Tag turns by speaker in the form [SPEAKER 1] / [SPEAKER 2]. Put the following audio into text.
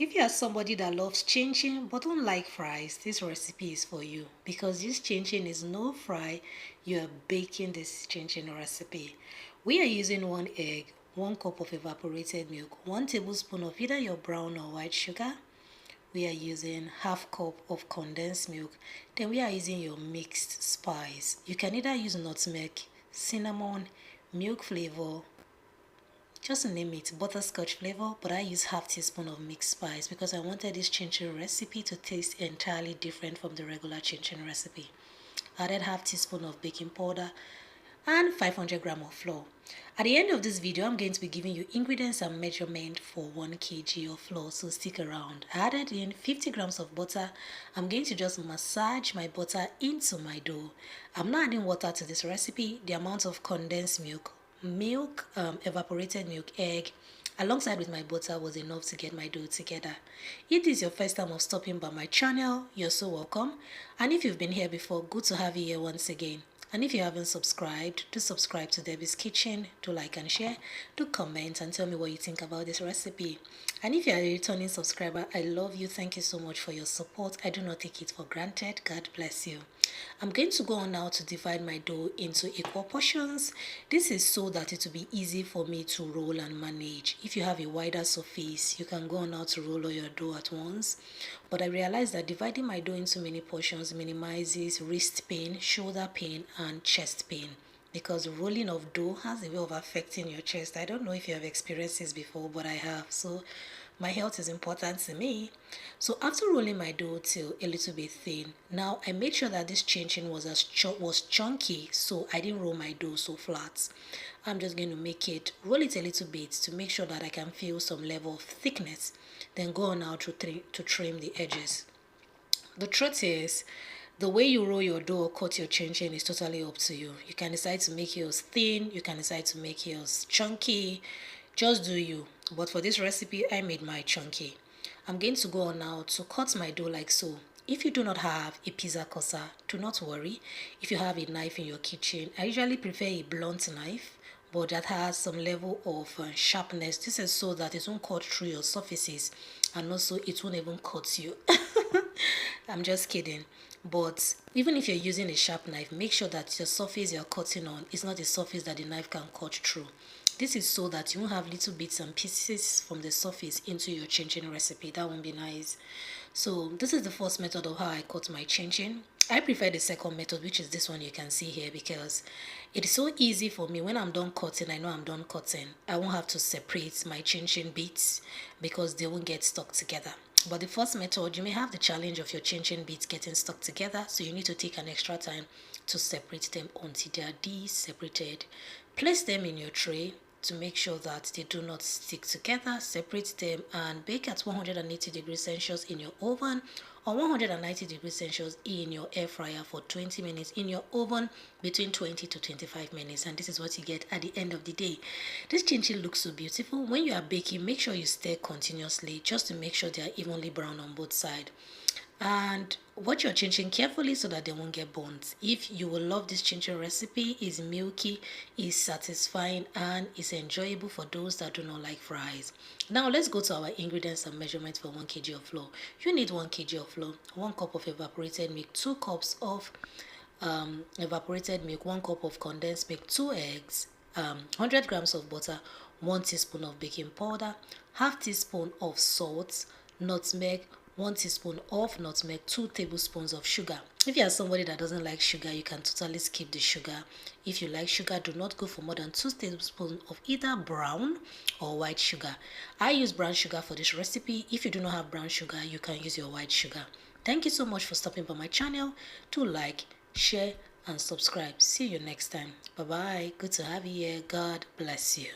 [SPEAKER 1] If you are somebody that loves chinchin but don't like fries, this recipe is for you because this chinchin is no fry. You are baking this chinchin recipe. We are using 1 egg, 1 cup of evaporated milk, 1 tablespoon of either your brown or white sugar. We are using ½ cup of condensed milk. Then we are using your mixed spice. You can either use nutmeg, cinnamon, milk flavor, just name it, butterscotch flavor, but I use ½ teaspoon of mixed spice because I wanted this chinchin recipe to taste entirely different from the regular chinchin recipe. Added ½ teaspoon of baking powder and 500 gram of flour. At the end of this video, I'm going to be giving you ingredients and measurement for 1 kg of flour, so stick around. I added in 50 grams of butter. I'm going to just massage my butter into my dough. I'm not adding water to this recipe. The amount of condensed milk, evaporated milk, egg, alongside with my butter was enough to get my dough together. If this is your first time of stopping by my channel, you're so welcome. And if you've been here before, good to have you here once again. And if you haven't subscribed, do subscribe to Debbie's Kitchen, do like and share, do comment and tell me what you think about this recipe. And if you are a returning subscriber, I love you. Thank you so much for your support. I do not take it for granted. God bless you. I'm going to go on now to divide my dough into equal portions. This is so that it will be easy for me to roll and manage. If you have a wider surface, you can go on now to roll all your dough at once. But I realized that dividing my dough into many portions minimizes wrist pain, shoulder pain, and chest pain, because rolling of dough has a way of affecting your chest. I don't know if you have experienced this before, but I have. So my health is important to me. So after rolling my dough till a little bit thin, now I made sure that this chinchin was chunky, so I didn't roll my dough so flat. I'm just going to roll it a little bit to make sure that I can feel some level of thickness. Then go on now to trim the edges. The truth is, the way you roll your dough or cut your chinchin is totally up to you. You can decide to make yours thin, you can decide to make yours chunky, just do you. But for this recipe, I made my chunky. I'm going to go on now to cut my dough like so. If you do not have a pizza cutter, do not worry. If you have a knife in your kitchen, I usually prefer a blunt knife, but that has some level of sharpness. This is so that it won't cut through your surfaces, and also it won't even cut you. I'm just kidding. But even if you're using a sharp knife, make sure that the surface you're cutting on is not a surface that the knife can cut through. This is so that you won't have little bits and pieces from the surface into your chinchin recipe. That won't be nice. So this is the first method of how I cut my chinchin. I prefer the second method, which is this one you can see here, because it is so easy for me. When I'm done cutting, I know I'm done cutting. I won't have to separate my chinchin bits because they won't get stuck together. But the first method, you may have the challenge of your chinchin bits getting stuck together, so you need to take an extra time to separate them until they are de-separated. Place them in your tray to make sure that they do not stick together. Separate them and bake at 180 degrees Celsius in your oven or 190 degrees Celsius in your air fryer for 20 minutes in your oven, between 20 to 25 minutes. And this is what you get at the end of the day. This chinchin looks so beautiful. When you are baking, make sure you stir continuously just to make sure they are evenly brown on both sides. And watch your chinchin carefully so that they won't get burnt. If you will love this chinchin recipe, is milky, is satisfying, and is enjoyable for those that do not like fries. Now let's go to our ingredients and measurements for 1 kg of flour. You need 1 kg of flour, 1 cup of evaporated milk, 2 cups of evaporated milk, 1 cup of condensed milk, 2 eggs, 100 grams of butter, 1 teaspoon of baking powder, ½ teaspoon of salt, nutmeg, 1 teaspoon of nutmeg, 2 tablespoons of sugar. If you are somebody that doesn't like sugar, you can totally skip the sugar. If you like sugar, do not go for more than 2 tablespoons of either brown or white sugar. I use brown sugar for this recipe. If you do not have brown sugar, you can use your white sugar. Thank you so much for stopping by my channel. Do like, share, and subscribe. See you next time. Bye-bye. Good to have you here. God bless you.